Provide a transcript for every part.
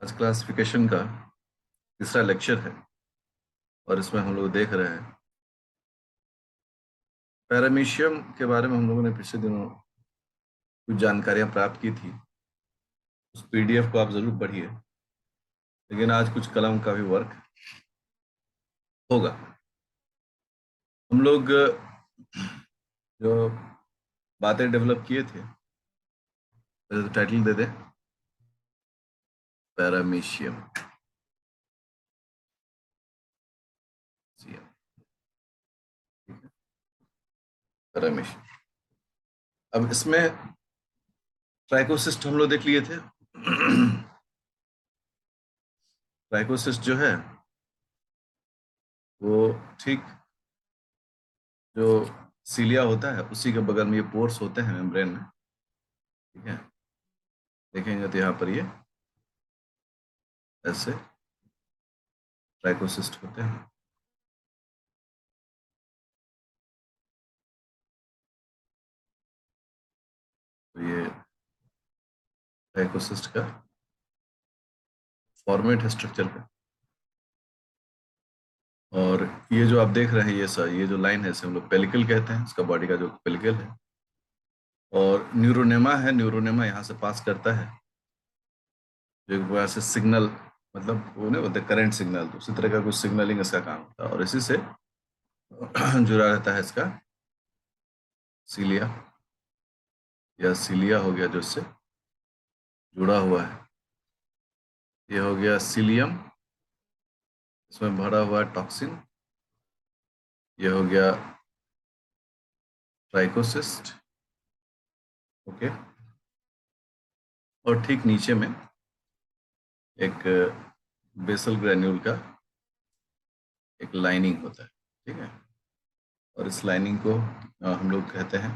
आज क्लासिफिकेशन का तीसरा लेक्चर है और इसमें हम लोग देख रहे हैं पैरामीशियम के बारे में। हम लोगों ने पिछले दिनों कुछ जानकारियां प्राप्त की थी। उस पीडीएफ को आप जरूर पढ़िए, लेकिन आज कुछ कलम का भी वर्क होगा। हम लोग जो बातें डेवलप किए थे, टाइटल दे दें, पैरामीशियम। पैरामीशियम। अब इसमें ट्राइकोसिस्ट हम लोग देख लिए थे। ट्राइकोसिस्ट जो है वो ठीक जो सीलिया होता है उसी के बगल में ये पोर्स होते हैं मेम्ब्रेन में। ठीक है, देखेंगे तो यहाँ पर ये ऐसे ट्राइकोसिस्ट होते हैं। तो ये ट्राइकोसिस्ट का फॉर्मेट है स्ट्रक्चर का। और ये जो आप देख रहे हैं ये जो लाइन है इसे हम लोग पेलिकल कहते हैं, इसका बॉडी का जो पेलिकल है। और न्यूरोनेमा है, न्यूरोनेमा यहाँ से पास करता है, जो एक प्रकार से सिग्नल, मतलब वो नहीं बोलते करंट सिग्नल, तो उसी तरह का कुछ सिग्नलिंग इसका काम होता है। और इसी से जुड़ा रहता है इसका सीलिया, या सीलिया हो गया जो इससे जुड़ा हुआ है। ये हो गया सीलियम, इसमें भरा हुआ टॉक्सिन। ये हो गया ट्राइकोसिस्ट। ओके, और ठीक नीचे में एक बेसल ग्रेन्यूल का एक लाइनिंग होता है। ठीक है, और इस लाइनिंग को हम लोग कहते हैं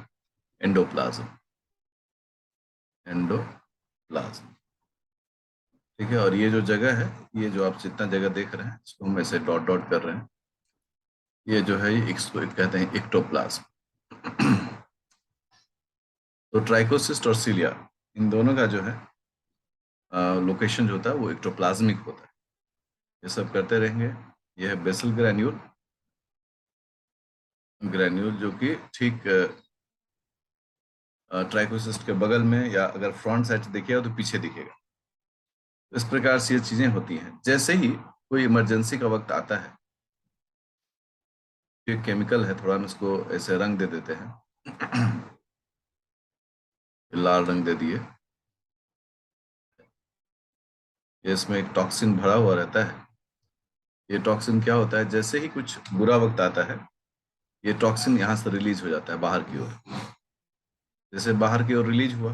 एंडोप्लाज्म। एंडोप्लाज्म, ठीक है। और ये जो जगह है, ये जो आप जितना जगह देख रहे हैं इसको हम ऐसे डॉट डॉट कर रहे हैं, ये जो है इसको कहते हैं एक्टोप्लाज्म। तो ट्राइकोसिस्ट और सीलिया, इन दोनों का जो है लोकेशन जो होता है वो एक्टोप्लाज्मिक होता है। ये सब करते रहेंगे। ये है बेसल ग्रैन्यूल, ग्रैन्यूल जो कि ठीक ट्राइकोसिस्ट के बगल में, या अगर फ्रंट साइड देखिएगा तो पीछे दिखेगा। इस प्रकार से ये चीजें होती हैं। जैसे ही कोई इमरजेंसी का वक्त आता है, ये केमिकल है, थोड़ा हम इसको ऐसे रंग दे देते हैं। लाल रंग दे दिए। ये इसमें एक टॉक्सिन भरा हुआ रहता है। ये टॉक्सिन क्या होता है, जैसे ही कुछ बुरा वक्त आता है ये टॉक्सिन यहाँ से रिलीज हो जाता है बाहर की ओर। जैसे बाहर की ओर रिलीज हुआ,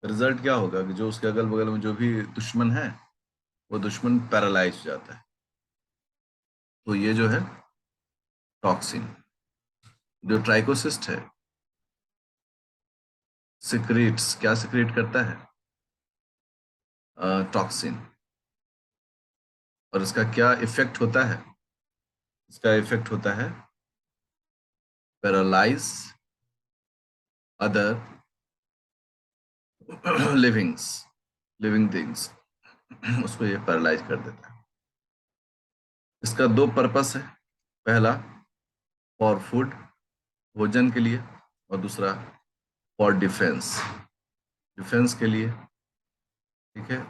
रिजल्ट क्या होगा कि जो उसके अगल बगल में जो भी दुश्मन है वो दुश्मन पैरालाइज हो जाता है। तो ये जो है टॉक्सिन, जो ट्राइकोसिस्ट है, सिक्रेट्स, क्या सिक्रेट करता है, टॉक्सिन। और इसका क्या इफेक्ट होता है, इसका इफेक्ट होता है paralyse other livings, living things, उसको ये पैरालाइज कर देता है। इसका दो पर्पस है, पहला फॉर फूड, भोजन के लिए, और दूसरा फॉर डिफेंस, डिफेंस के लिए। ठीक है,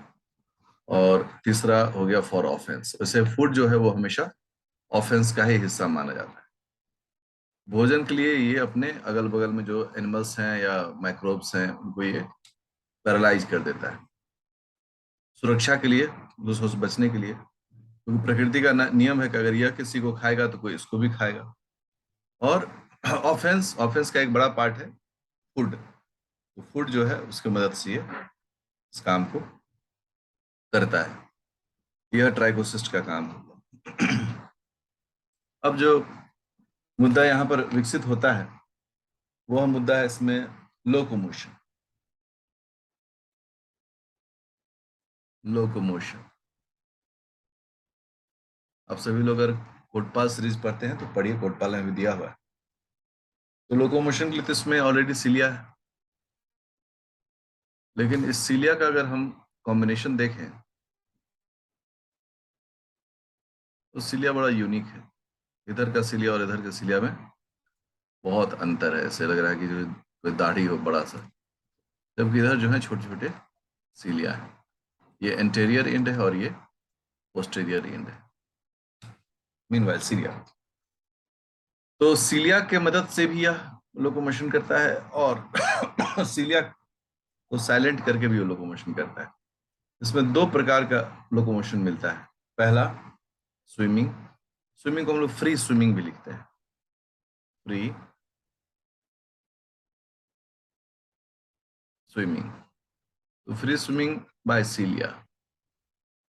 और तीसरा हो गया फॉर ऑफेंस। वैसे फूड जो है वो हमेशा ऑफेंस का ही हिस्सा माना जाता है। भोजन के लिए ये अपने अगल बगल में जो एनिमल्स हैं या माइक्रोब्स हैं उनको ये पैरालाइज कर देता है, सुरक्षा के लिए, दूसरों से बचने के लिए। क्योंकि प्रकृति का नियम है कि अगर यह किसी को खाएगा तो कोई इसको भी खाएगा। और ऑफेंस, ऑफेंस का एक बड़ा पार्ट है फूड। तो फूड जो है उसकी मदद से ये इस काम को करता है। यह ट्राइकोसिस्ट का काम होगा। अब जो मुद्दा यहाँ पर विकसित होता है वह मुद्दा है इसमें लोकोमोशन। लोकोमोशन, आप सभी लोग अगर कोटपाल सीरीज पढ़ते हैं तो पढ़िए, कोटपाल में भी दिया हुआ है। तो लोकोमोशन के लिए तो इसमें ऑलरेडी सीलिया है, लेकिन इस सीलिया का अगर हम कॉम्बिनेशन देखें तो सिलिया बड़ा यूनिक है। इधर का सिलिया और इधर का सिलिया में बहुत अंतर है। ऐसे लग रहा है कि जो कोई दाढ़ी हो बड़ा सा, जबकि इधर जो है छोटे छोटे सिलिया है। ये एंटेरियर एंड है और ये पोस्टीरियर एंड है। मीनवाइल सिलिया, तो सिलिया के मदद से भी यह लोकोमोशन करता है, और सिलिया को साइलेंट करके भी वो लोकोमोशन करता है। इसमें दो प्रकार का लोकोमोशन मिलता है। पहला स्विमिंग, स्विमिंग को हम लोग फ्री स्विमिंग भी लिखते हैं, फ्री स्विमिंग। तो फ्री स्विमिंग बाय सीलिया,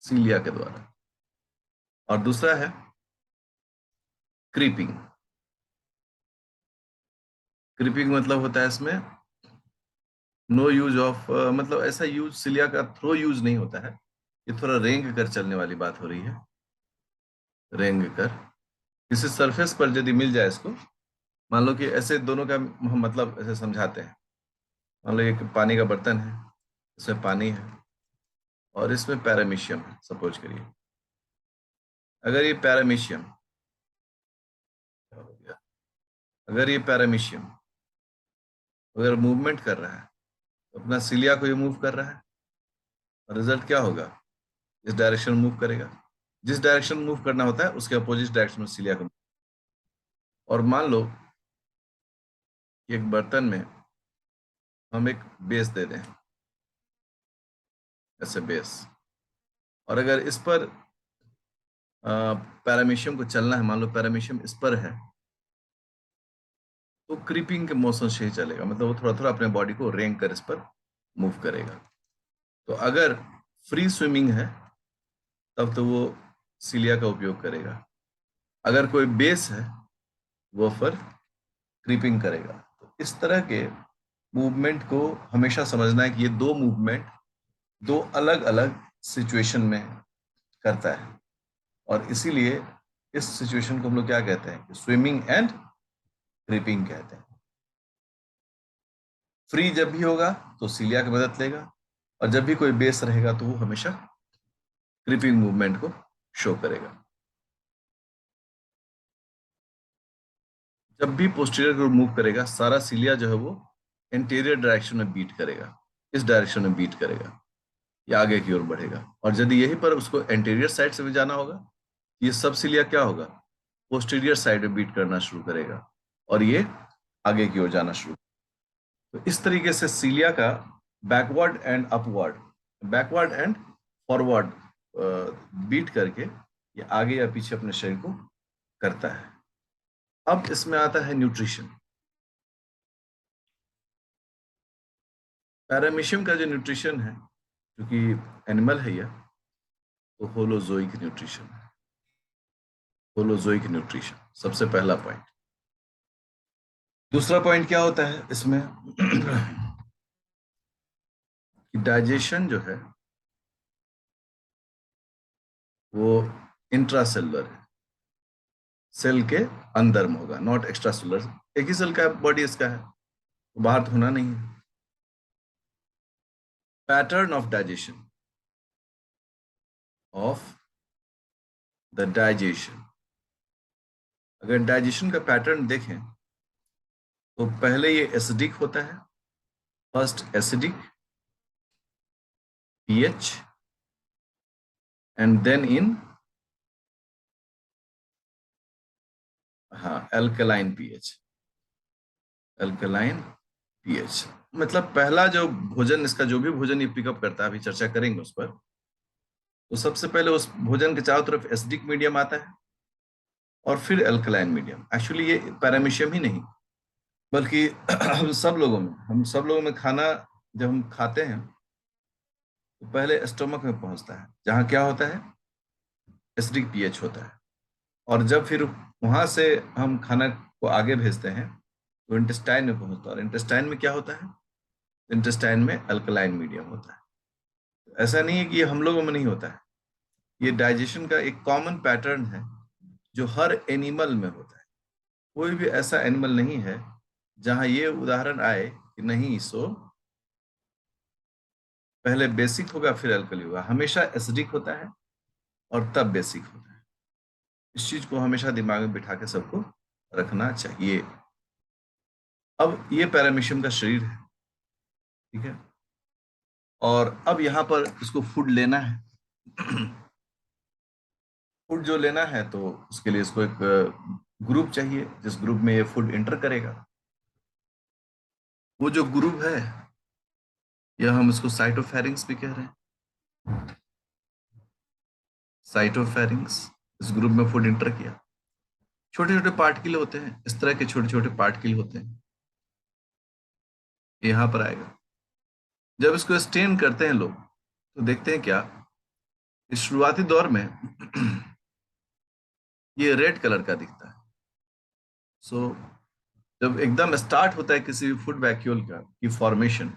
सीलिया के द्वारा। और दूसरा है क्रीपिंग। क्रीपिंग मतलब होता है इसमें नो यूज ऑफ, मतलब ऐसा यूज सिलिया का थ्रो यूज नहीं होता है। ये थोड़ा रेंग कर चलने वाली बात हो रही है। रेंग कर किसी सरफेस पर यदि मिल जाए इसको, मान लो कि ऐसे दोनों का हम मतलब ऐसे समझाते हैं। मान लो एक पानी का बर्तन है, इसमें पानी है और इसमें पैरामीशियम है, सपोज करिए। अगर ये पैरामीशियम, अगर ये पैरामीशियम अगर मूवमेंट कर रहा है तो अपना सिलिया को ये मूव कर रहा है, और रिजल्ट क्या होगा? इस डायरेक्शन मूव करेगा। जिस डायरेक्शन मूव करना होता है उसके अपोजिट डायरेक्शन में सिलिया को। और मान लो कि एक बर्तन में हम एक बेस दे दें, ऐसे बेस, और अगर इस पर पैरामीशियम को चलना है, मान लो पैरामीशियम इस पर है, तो क्रीपिंग के मोशन से ही चलेगा, मतलब वो थोड़ा थोड़ा अपने बॉडी को रेंग कर इस पर मूव करेगा। तो अगर फ्री स्विमिंग है तब तो वो सिलिया का उपयोग करेगा। अगर कोई बेस है वो फिर क्रीपिंग करेगा। तो इस तरह के मूवमेंट को हमेशा समझना है कि ये दो मूवमेंट दो अलग अलग सिचुएशन में करता है, और इसीलिए इस सिचुएशन को हम लोग क्या कहते हैं? स्विमिंग एंड क्रीपिंग कहते हैं। फ्री जब भी होगा तो सिलिया की मदद लेगा, और जब भी कोई बेस रहेगा तो वो हमेशा क्रीपिंग मूवमेंट को शो करेगा। जब भी पोस्टीरियर को मूव करेगा, सारा सिलिया जो है वो इंटीरियर डायरेक्शन में बीट करेगा, इस डायरेक्शन में बीट करेगा, या आगे की ओर बढ़ेगा। और यदि यही पर उसको एंटीरियर साइड से भी जाना होगा, ये सब सिलिया क्या होगा? पोस्टीरियर साइड में बीट करना शुरू करेगा, और ये आगे की ओर जाना शुरू। तो इस तरीके से सिलिया का backward and upward, backward and forward beat करके ये आगे या पीछे अपने शरीर को करता है। अब इसमें आता है न्यूट्रिशन। पैरामीशियम का जो न्यूट्रिशन है, क्योंकि एनिमल है यह, तो होलोजोइक न्यूट्रिशन है। होलोजोइक न्यूट्रिशन सबसे पहला पॉइंट। दूसरा पॉइंट क्या होता है इसमें? कि डाइजेशन जो है वो इंट्रासेलुलर है, सेल के अंदर में होगा, नॉट एक्स्ट्रा सेलुलर। एक ही सेल का बॉडी इसका है, तो बाहर तो होना नहीं है। Pattern of digestion, of the digestion, अगर डाइजेशन का पैटर्न देखें तो पहले ये एसिडिक होता है, first acidic pH, and then in हाँ एल्कलाइन पीएच, एल्कलाइन पीएच। मतलब पहला जो भोजन, इसका जो भी भोजन ये पिकअप करता है, अभी चर्चा करेंगे उस पर, तो सबसे पहले उस भोजन के चारों तरफ एसिडिक मीडियम आता है और फिर एल्कलाइन मीडियम। एक्चुअली ये पैरामीशियम ही नहीं, बल्कि हम सब लोगों में खाना जब हम खाते हैं तो पहले स्टोमक में पहुंचता है, जहाँ क्या होता है? एसिडिक पीएच होता है। और जब फिर वहां से हम खाना को आगे भेजते हैं तो इंटेस्टाइन में पहुंचता है, और इंटेस्टाइन में क्या होता है? इंटेस्टाइन में अल्कलाइन मीडियम होता है। ऐसा नहीं है कि ये हम लोगों में नहीं होता है, ये डाइजेशन का एक कॉमन पैटर्न है जो हर एनिमल में होता है। कोई भी ऐसा एनिमल नहीं है जहां ये उदाहरण आए कि नहीं सो पहले बेसिक होगा फिर अल्कली होगा। हमेशा एसिडिक होता है और तब बेसिक होता है। इस चीज को हमेशा दिमाग में बिठा के सबको रखना चाहिए। अब ये पैरामीशियम का शरीर है, ठीक है। और अब यहाँ पर इसको फूड लेना है। फूड जो लेना है तो उसके लिए इसको एक ग्रुप चाहिए, जिस ग्रुप में ये फूड एंटर करेगा। वो जो ग्रुप है, या हम इसको साइटोफेरिंग्स भी कह रहे हैं, साइटोफेरिंग्स, इस ग्रुप में फूड एंटर किया। छोटे छोटे पार्टिकल होते हैं, इस तरह के छोटे छोटे पार्टिकल होते हैं, यहाँ पर आएगा। जब इसको स्टेन करते हैं लोग, तो देखते हैं क्या, इस शुरुआती दौर में ये रेड कलर का दिखता है। सो जब एकदम स्टार्ट होता है किसी भी फूड वैक्यूल का की फॉर्मेशन,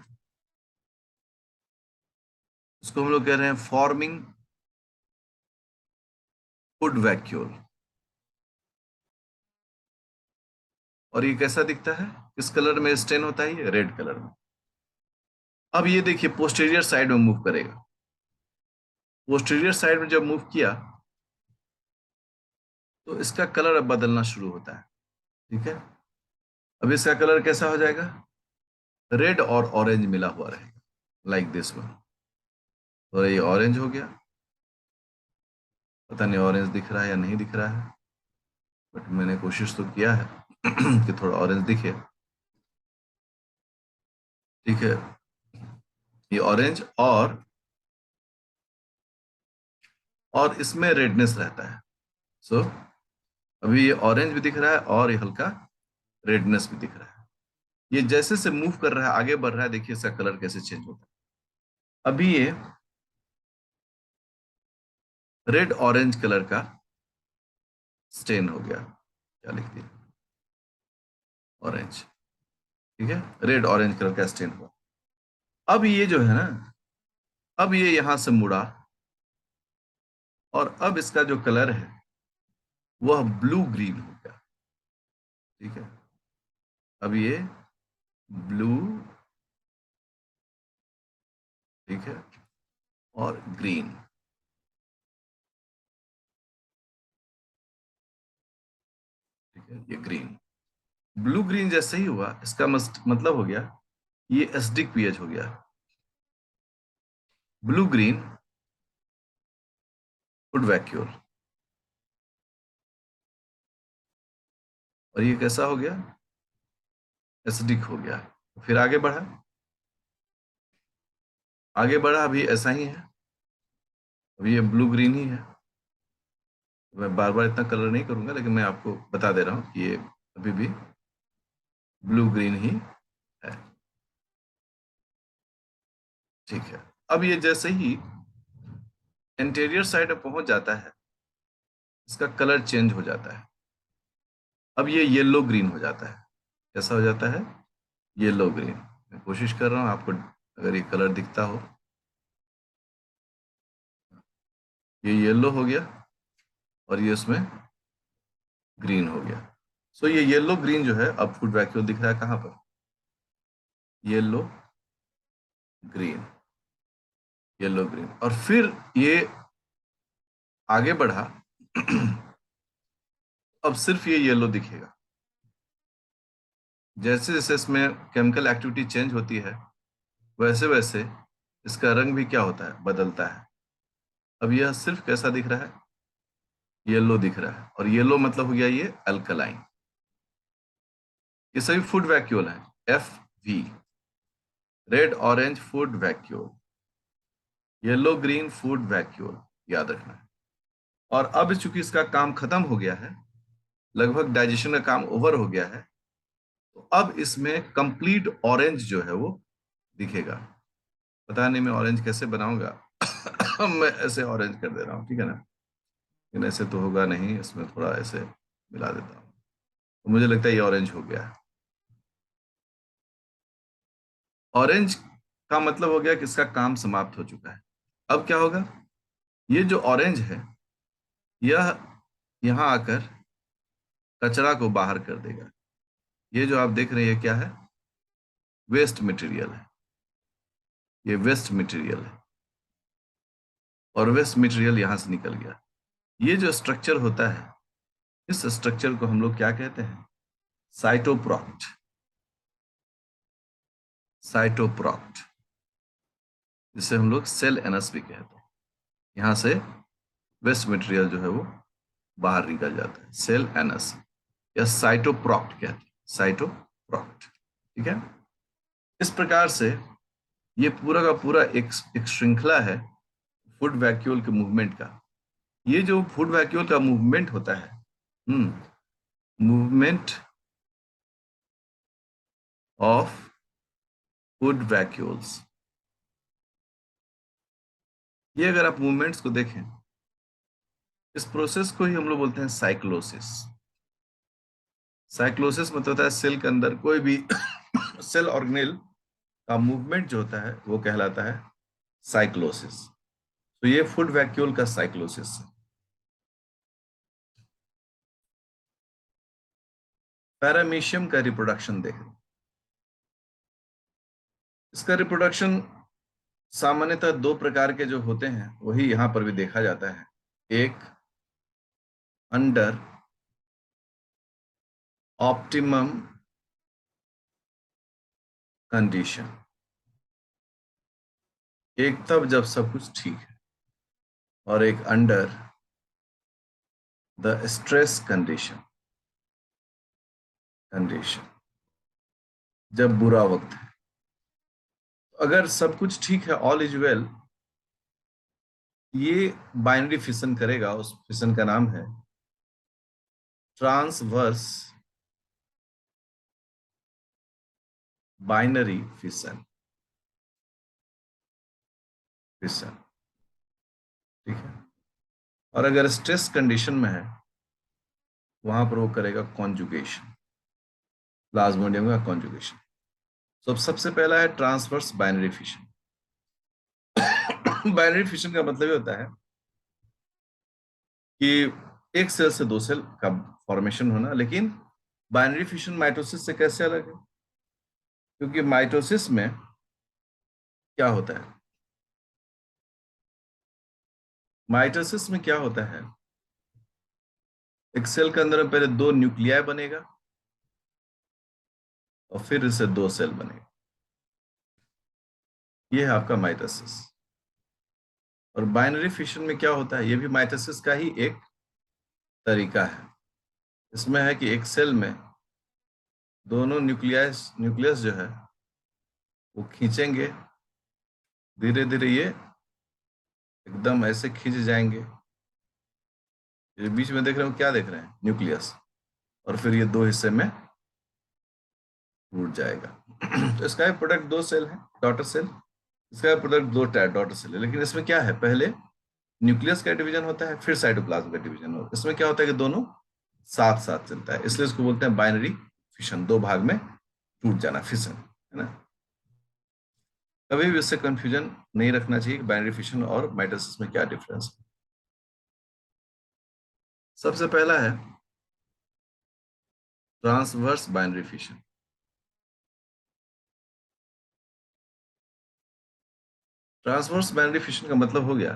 उसको हम लोग कह रहे हैं फॉर्मिंग फूड वैक्यूल। और ये कैसा दिखता है, किस कलर में स्टेन होता है, ये रेड कलर में। अब ये देखिए पोस्टीरियर साइड में मूव करेगा। पोस्टीरियर साइड में जब मूव किया, तो इसका कलर अब बदलना शुरू होता है, ठीक है। अब इसका कलर कैसा हो जाएगा, रेड और ऑरेंज मिला हुआ रहेगा, लाइक दिस वन। तो ये ऑरेंज हो गया, पता नहीं ऑरेंज दिख रहा है या नहीं दिख रहा है, बट मैंने कोशिश तो किया है कि थोड़ा ऑरेंज दिखे, ठीक है। ये ऑरेंज और इसमें रेडनेस रहता है। सो अभी ये ऑरेंज भी दिख रहा है और ये हल्का रेडनेस भी दिख रहा है। ये जैसे से मूव कर रहा है, आगे बढ़ रहा है, देखिए इसका कलर कैसे चेंज होता है। अभी ये रेड ऑरेंज कलर का स्टेन हो गया, क्या लिख दिया, ऑरेंज, ठीक है। रेड ऑरेंज कलर का स्टेन हुआ। अब ये जो है ना, अब ये यहां से मुड़ा, और अब इसका जो कलर है वह ब्लू ग्रीन हो गया, ठीक है। अब ये ब्लू, ठीक है, और ग्रीन, ठीक है, ये ग्रीन। ब्लू ग्रीन जैसे ही हुआ, इसका मतलब हो गया ये एसिडिक पीएच हो गया। Blue green food vacuole. और ये कैसा हो गया, एसिडिक हो गया। फिर आगे बढ़ा, आगे बढ़ा, अभी ऐसा ही है, अभी ये ब्लू ग्रीन ही है। मैं बार बार इतना कलर नहीं करूंगा, लेकिन मैं आपको बता दे रहा हूं कि ये अभी भी ब्लू ग्रीन ही है, ठीक है। अब ये जैसे ही इंटीरियर साइड में पहुंच जाता है, इसका कलर चेंज हो जाता है। अब ये येलो ग्रीन हो जाता है। कैसा हो जाता है, येलो ग्रीन। मैं कोशिश कर रहा हूँ आपको, अगर ये कलर दिखता हो, ये येलो हो गया और ये उसमें ग्रीन हो गया। सो ये येलो ग्रीन जो है, अब फूड वैक्यूल दिख रहा है कहाँ पर, येलो ग्रीन, येलो ग्रीन। और फिर ये आगे बढ़ा, अब सिर्फ ये येलो दिखेगा। जैसे जैसे इसमें केमिकल एक्टिविटी चेंज होती है, वैसे वैसे इसका रंग भी क्या होता है, बदलता है। अब यह सिर्फ कैसा दिख रहा है, येलो दिख रहा है। और येलो मतलब हो गया ये अल्कलाइन। ये सभी फूड वैक्यूल हैं, FV, red orange food vacuole, yellow green food vacuole, याद रखना है। और अब चूंकि इसका काम खत्म हो गया है, लगभग डाइजेशन का काम ओवर हो गया है, तो अब इसमें कंप्लीट ऑरेंज जो है वो दिखेगा। पता नहीं मैं ऑरेंज कैसे बनाऊंगा मैं ऐसे ऑरेंज कर दे रहा हूँ, ठीक है ना, लेकिन ऐसे तो होगा नहीं, इसमें थोड़ा ऐसे मिला देता हूँ, तो मुझे लगता है ये ऑरेंज हो गया है। ऑरेंज का मतलब हो गया कि इसका काम समाप्त हो चुका है। अब क्या होगा, ये जो ऑरेंज है, यह यहाँ आकर कचरा को बाहर कर देगा। ये जो आप देख रहे हैं ये क्या है, वेस्ट मटेरियल है, ये वेस्ट मटेरियल है। और वेस्ट मटेरियल यहाँ से निकल गया। ये जो स्ट्रक्चर होता है, इस स्ट्रक्चर को हम लोग क्या कहते हैं? साइटोप्रोक्ट। साइटोप्रोक्ट, जिसे हम लोग सेल एनस भी कहते हैं। यहां से वेस्ट मटेरियल जो है वो बाहर निकल जाता है, सेल एनस, या साइटोप्रोक्ट कहते हैं, साइटोप्रोक्ट। ठीक है। इस प्रकार से ये पूरा का पूरा एक श्रृंखला है फूड वैक्यूल के मूवमेंट का। ये जो फूड वैक्यूल का मूवमेंट होता है, मूवमेंट ऑफ फूड वैक्यूल्स, ये अगर आप मूवमेंट्स को देखें, इस प्रोसेस को ही हम लोग बोलते हैं साइक्लोसिस। साइक्लोसिस मतलब होता है सेल के अंदर कोई भी सेल ऑर्गेनेल का मूवमेंट जो होता है वो कहलाता है साइक्लोसिस। तो ये फूड वैक्यूल का साइक्लोसिस है। पैरामीशियम का रिप्रोडक्शन देखें। इसका रिप्रोडक्शन सामान्यतः दो प्रकार के जो होते हैं वही यहां पर भी देखा जाता है। एक अंडर ऑप्टिमम कंडीशन, एक तब जब सब कुछ ठीक है, और एक अंडर द स्ट्रेस कंडीशन, जब बुरा वक्त है। अगर सब कुछ ठीक है, ऑल इज वेल, ये बाइनरी फिशन करेगा। उस फिशन का नाम है ट्रांसवर्स बाइनरी फिशन। फिशन, ठीक है। और अगर स्ट्रेस कंडीशन में है, वहां पर वो करेगा कॉन्जुगेशन, प्लाज्मोडियम का कॉन्जुगेशन। तो सबसे पहला है transverse binary fission. Binary fission का मतलब ये होता है कि एक सेल से दो सेल का फॉर्मेशन होना। लेकिन बाइनरी फिशन माइटोसिस से कैसे अलग है? क्योंकि माइटोसिस में क्या होता है, माइटोसिस में क्या होता है, एक सेल के अंदर में पहले दो न्यूक्लियाई बनेगा और फिर इससे दो सेल बनेगा। ये है आपका माइटोसिस। और बाइनरी फिशन में क्या होता है, ये भी माइटोसिस का ही एक तरीका है। इसमें है कि एक सेल में दोनों न्यूक्लियस जो है वो खींचेंगे, धीरे धीरे ये एकदम ऐसे खींच जाएंगे। ये बीच में देख रहे हो, क्या देख रहे हैं? न्यूक्लियस। और फिर ये दो हिस्से में टूट जाएगा। तो इसका प्रोडक्ट दो सेल है, डॉटर सेल। इसका प्रोडक्ट दो डॉटर सेल है। लेकिन इसमें क्या है, पहले न्यूक्लियस का डिवीजन होता है, फिर साइटोप्लाज्म का डिवीजन होता है। इसमें क्या होता है कि दोनों साथ साथ चलता है, इसलिए इसको बोलते हैं बाइनरी फिशन, दो भाग में टूट जाना, फिशन, है ना। कभी भी इससे कंफ्यूजन नहीं रखना चाहिए कि बाइनरी फिशन और माइटोसिस में क्या डिफरेंस है। सबसे पहला है transverse binary fission. Transverse binary fission का मतलब हो गया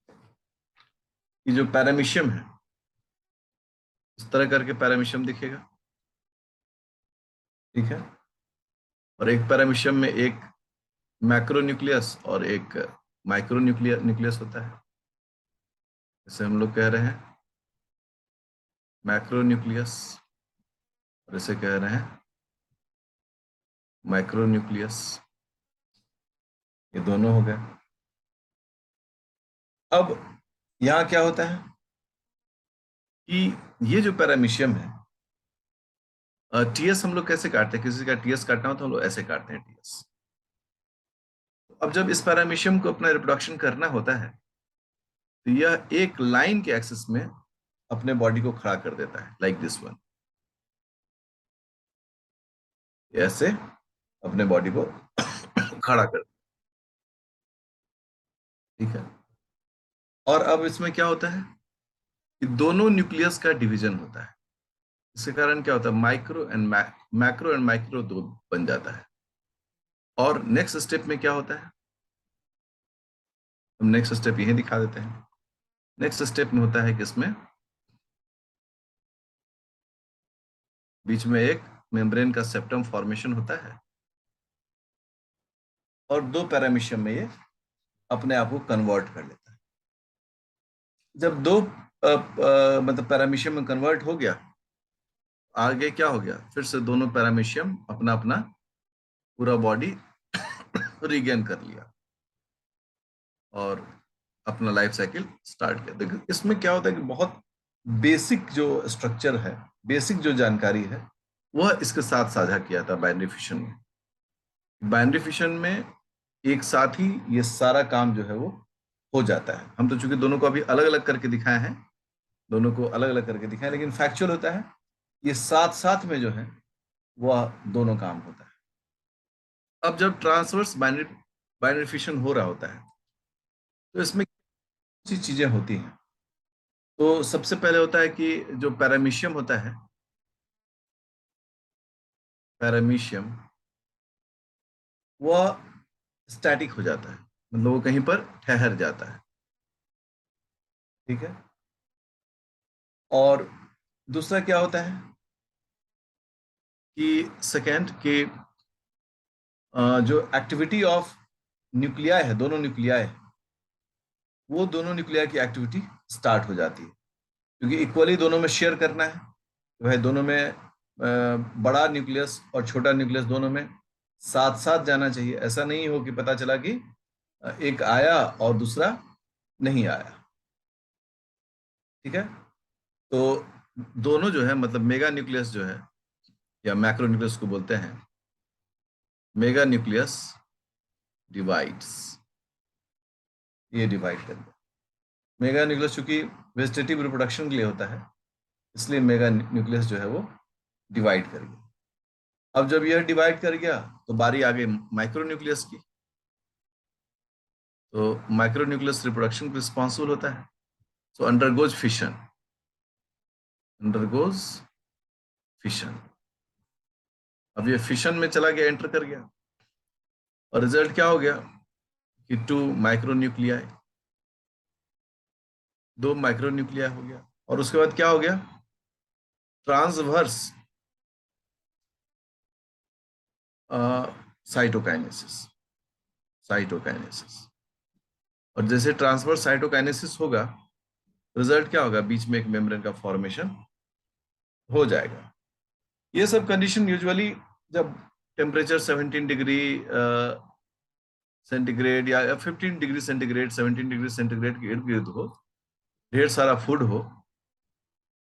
कि जो पैरामीशियम है, इस तरह करके पैरामीशियम दिखेगा, ठीक है। और एक पैरामीशियम में एक मैक्रोन्यूक्लियस और एक माइक्रो न्यूक्लियस होता है। इसे हम लोग कह रहे हैं मैक्रोन्यूक्लियस, और इसे कह रहे हैं माइक्रोन्यूक्लियस। ये दोनों हो गए। अब यहाँ क्या होता है कि ये जो पैरामीशियम है, टीएस हम लोग कैसे काटते हैं? किसी का टीएस काटना हो तो हम लोग ऐसे काटते हैं, टीएस। अब जब इस पैरामीशियम को अपना रिप्रोडक्शन करना होता है, तो यह एक लाइन के एक्सिस में अपने बॉडी को खड़ा कर देता है, लाइक दिस वन। ऐसे अपने बॉडी को खड़ा कर, ठीक है। और अब इसमें क्या होता है कि दोनों न्यूक्लियस का डिवीजन होता है। इसके कारण क्या होता है, मैक्रो एंड माइक्रो दो बन जाता है। और नेक्स्ट स्टेप में क्या होता है, हम नेक्स्ट स्टेप यही दिखा देते हैं। नेक्स्ट स्टेप में होता है कि इसमें बीच में एक मेम्ब्रेन का सेप्टम फॉर्मेशन होता है, और दो पैरामीशियम में ये अपने आप को कन्वर्ट कर लेता है। जब दो मतलब पैरामीशियम में कन्वर्ट हो गया, आगे क्या हो गया, फिर से दोनों पैरामीशियम अपना अपना पूरा बॉडी रिगेन कर लिया और अपना लाइफ साइकिल स्टार्ट किया। देखो इसमें क्या होता है कि बहुत बेसिक जो स्ट्रक्चर है, बेसिक जो जानकारी है, वह इसके साथ साझा किया था बाइनरी फिशन में। बाइनरी फिशन में एक साथ ही ये सारा काम जो है वो हो जाता है। हम तो चूंकि दोनों को अभी अलग अलग करके दिखाए हैं, दोनों को अलग अलग करके दिखाए, लेकिन फैक्चुअल होता है ये साथ साथ में जो है वह दोनों काम होता है। अब जब ट्रांसवर्स बाइनरी बाइनरी फिशन हो रहा होता है, तो इसमें सी चीजें होती हैं। तो सबसे पहले होता है कि जो पैरामीशियम होता है, पैरामीशियम वह स्टैटिक हो जाता है, मतलब वो कहीं पर ठहर जाता है। ठीक है। और दूसरा क्या होता है कि सेकेंड के जो एक्टिविटी ऑफ न्यूक्लियाई है, दोनों न्यूक्लियाई, वो दोनों न्यूक्लियाई की एक्टिविटी स्टार्ट हो जाती है, क्योंकि इक्वली दोनों में शेयर करना है। तो भाई दोनों में बड़ा न्यूक्लियस और छोटा न्यूक्लियस दोनों में साथ साथ जाना चाहिए। ऐसा नहीं हो कि पता चला कि एक आया और दूसरा नहीं आया। ठीक है। तो दोनों जो है, मतलब मेगा न्यूक्लियस जो है, या मैक्रो न्यूक्लियस को बोलते हैं, मेगा न्यूक्लियस डिवाइड्स, ये डिवाइड कर दिया। मेगा न्यूक्लियस चूंकि वेजिटेटिव रिप्रोडक्शन के लिए होता है, इसलिए मेगा न्यूक्लियस जो है वो डिवाइड कर गया। अब जब यह डिवाइड कर गया तो बारी आ गई माइक्रो न्यूक्लियस की। तो माइक्रो न्यूक्लियस रिप्रोडक्शन को रिस्पॉन्सिबल होता है। सो अंडरगोज फिशन, अंडरगोज फिशन। अब ये फिशन में चला गया, एंटर कर गया, और रिजल्ट क्या हो गया कि टू माइक्रो न्यूक्लियाई, दो माइक्रो न्यूक्लियाई हो गया। और उसके बाद क्या हो गया, ट्रांसवर्स साइटोकाइनेसिस, साइटोकाइनेसिस। और जैसे ट्रांसवर्स साइटोकाइनेसिस होगा, रिजल्ट क्या होगा, बीच में एक मेम्ब्रेन का फॉर्मेशन हो जाएगा। ये सब कंडीशन यूजुअली जब टेम्परेचर 17 डिग्री सेंटीग्रेड या 15 डिग्री सेंटीग्रेड, 17 डिग्री सेंटीग्रेड के इर्द गिर्द हो, ढेर सारा फूड हो,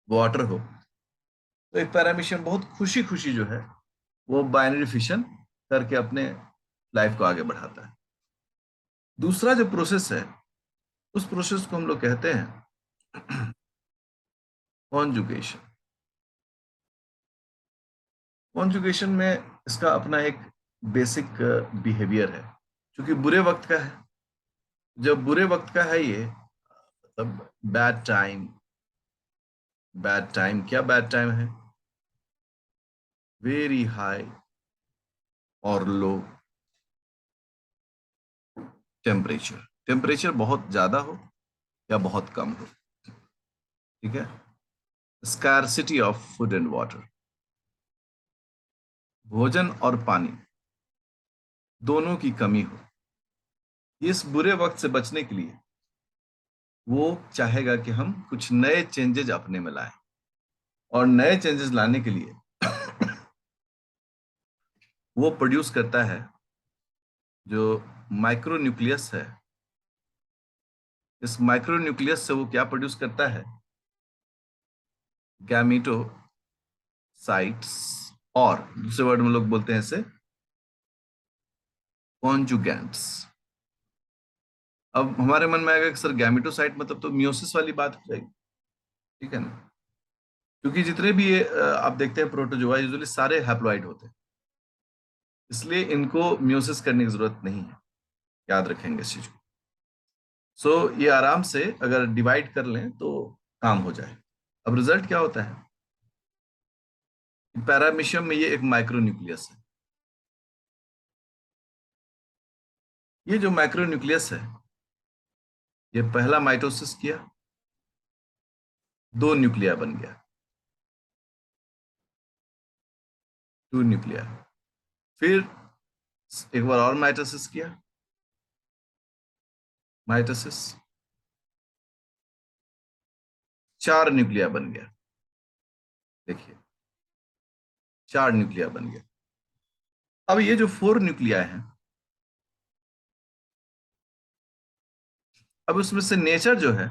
वाटर हो, तो एक पैरामीशियम बहुत खुशी खुशी जो है वो बाइनरी फिशन करके अपने लाइफ को आगे बढ़ाता है। दूसरा जो प्रोसेस है, उस प्रोसेस को हम लोग कहते हैं कॉन्जुगेशन। कॉन्जुगेशन में इसका अपना एक बेसिक बिहेवियर है, क्योंकि बुरे वक्त का है। जब बुरे वक्त का है ये, तब बैड टाइम, बैड टाइम क्या बैड टाइम है, वेरी हाई और लो टेम्परेचर, टेम्परेचर बहुत ज्यादा हो या बहुत कम हो। ठीक है। Scarcity of food and water, भोजन और पानी दोनों की कमी हो। इस बुरे वक्त से बचने के लिए वो चाहेगा कि हम कुछ नए चेंजेस अपने में लाएं, और नए चेंजेस लाने के लिए वो प्रोड्यूस करता है जो माइक्रो न्यूक्लियस है। इस माइक्रो न्यूक्लियस से वो क्या प्रोड्यूस करता है, गैमीटोसाइट्स, और दूसरे वर्ड में लोग बोलते हैं इसे कॉन्जुगेंट्स। अब हमारे मन में आएगा कि सर गैमीटोसाइट मतलब तो मियोसिस वाली बात हो जाएगी। ठीक है ना, क्योंकि जितने भी ये आप देखते हैं प्रोटोजोआ, यूजुअली सारे हैप्लॉइड होते हैं, इसलिए इनको मियोसिस करने की जरूरत नहीं है। याद रखेंगे इस चीज को। सो ये आराम से अगर डिवाइड कर लें तो काम हो जाए। अब रिजल्ट क्या होता है, पैरामीशियम में ये एक माइक्रो न्यूक्लियस है। ये जो माइक्रो न्यूक्लियस है, ये पहला माइटोसिस किया, दो न्यूक्लिया बन गया। 2 न्यूक्लिया। फिर एक बार और माइटोसिस किया, माइटोसिस, 4 न्यूक्लिया बन गया। देखिए 4 न्यूक्लिया बन गया। अब ये जो 4 न्यूक्लिया है, अब उसमें से नेचर जो है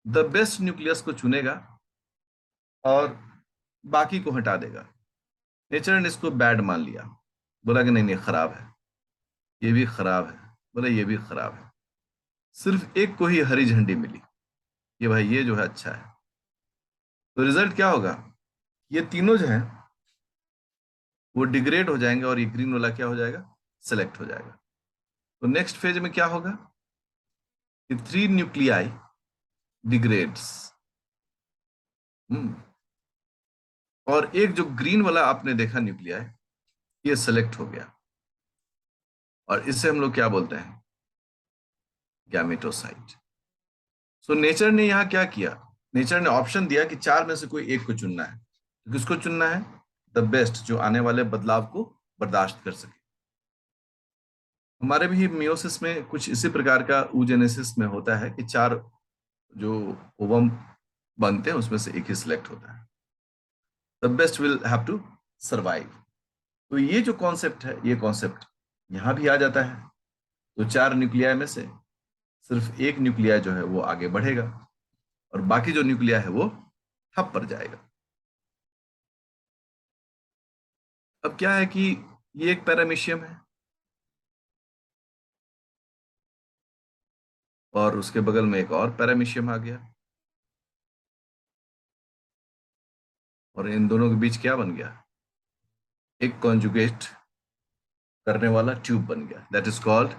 द बेस्ट न्यूक्लियस को चुनेगा और बाकी को हटा देगा। नेचर ने इसको बैड मान लिया, बोला कि नहीं नहीं खराब है, ये भी खराब है, बोला ये भी खराब है। सिर्फ एक को ही हरी झंडी मिली, ये भाई ये जो है अच्छा है। तो रिजल्ट क्या होगा, ये तीनों जो है वो डिग्रेड हो जाएंगे और ये ग्रीन वाला क्या हो जाएगा, सेलेक्ट हो जाएगा। तो नेक्स्ट फेज में क्या होगा कि 3 न्यूक्लियाई डिग्रेड्स, और एक जो ग्रीन वाला आपने देखा न्यूक्लियाई, ये सेलेक्ट हो गया, और इससे हम लोग क्या बोलते हैं, गैमेटोसाइट। सो नेचर ने यहाँ क्या किया, नेचर ने ऑप्शन दिया कि 4 में से कोई एक को चुनना है। तो किसको चुनना है, द बेस्ट, जो आने वाले बदलाव को बर्दाश्त कर सके। हमारे भी मियोसिस में कुछ इसी प्रकार का ऊजेनेसिस में होता है कि 4 जो ओवम बनते हैं उसमें से एक ही सिलेक्ट होता है। The best will have to survive. तो ये जो कॉन्सेप्ट है, ये कॉन्सेप्ट यहां भी आ जाता है। तो 4 न्यूक्लिया में से सिर्फ एक न्यूक्लिया जो है वो आगे बढ़ेगा और बाकी जो न्यूक्लिया है वो ठप पर जाएगा। अब क्या है कि ये एक पैरामीशियम है और उसके बगल में एक और पैरामीशियम आ गया, और इन दोनों के बीच क्या बन गया, एक कॉन्जुगेट करने वाला ट्यूब बन गया, that is called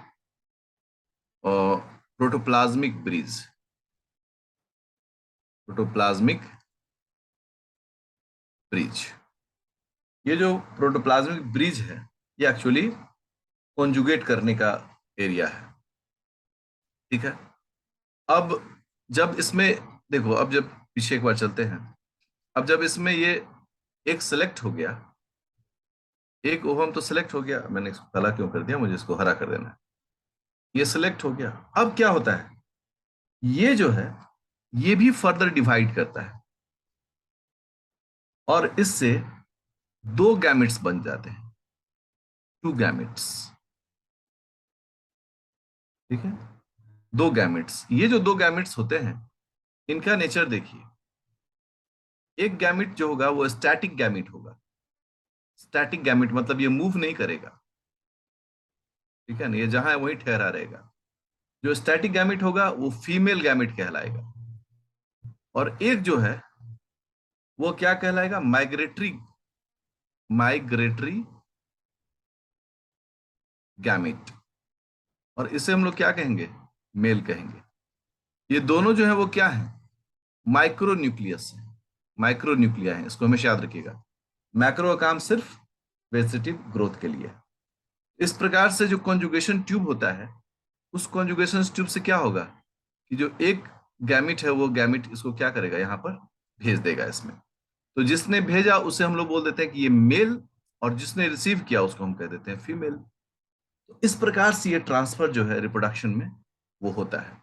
protoplasmic bridge. Protoplasmic bridge, ये जो प्रोटोप्लाज्मिक ब्रिज है ये एक्चुअली कॉन्जुगेट करने का एरिया है। ठीक है। अब जब इसमें देखो, अब जब पीछे एक बार चलते हैं, अब जब इसमें ये एक सेलेक्ट हो गया, एक ओहम तो सेलेक्ट हो गया, मैंने इसको काला क्यों कर दिया, मुझे इसको हरा कर देना है। ये सेलेक्ट हो गया, अब क्या होता है, ये जो है ये भी फर्दर डिवाइड करता है और इससे 2 गैमेट्स बन जाते हैं, 2 गैमेट्स। ठीक है, 2 गैमेट्स। ये जो 2 गैमेट्स होते हैं इनका नेचर देखिए, एक गैमेट जो होगा वो स्टैटिक गैमेट होगा। स्टैटिक गैमेट मतलब ये मूव नहीं करेगा, ठीक है ना, ये जहां है वहीं ठहरा रहेगा। जो स्टैटिक गैमेट होगा वो फीमेल गैमेट कहलाएगा, और एक जो है वो क्या कहलाएगा, माइग्रेटरी, माइग्रेटरी गैमेट, और इसे हम लोग क्या कहेंगे, मेल कहेंगे। ये दोनों जो है वो क्या है, माइक्रो न्यूक्लियस है, माइक्रो न्यूक्लिया है, इसको हमेशा याद रखिएगा। मैक्रो का काम सिर्फ वेजिटेटिव ग्रोथ के लिए। इस प्रकार से जो कॉन्जुगेशन ट्यूब होता है, उस कॉन्जुगेशन ट्यूब से क्या होगा कि जो एक गैमिट है वो गैमिट इसको क्या करेगा, यहाँ पर भेज देगा इसमें। तो जिसने भेजा उसे हम लोग बोल देते हैं कि ये मेल, और जिसने रिसीव किया उसको हम कह देते हैं फीमेल। तो इस प्रकार से ये ट्रांसफर जो है रिप्रोडक्शन में वो होता है।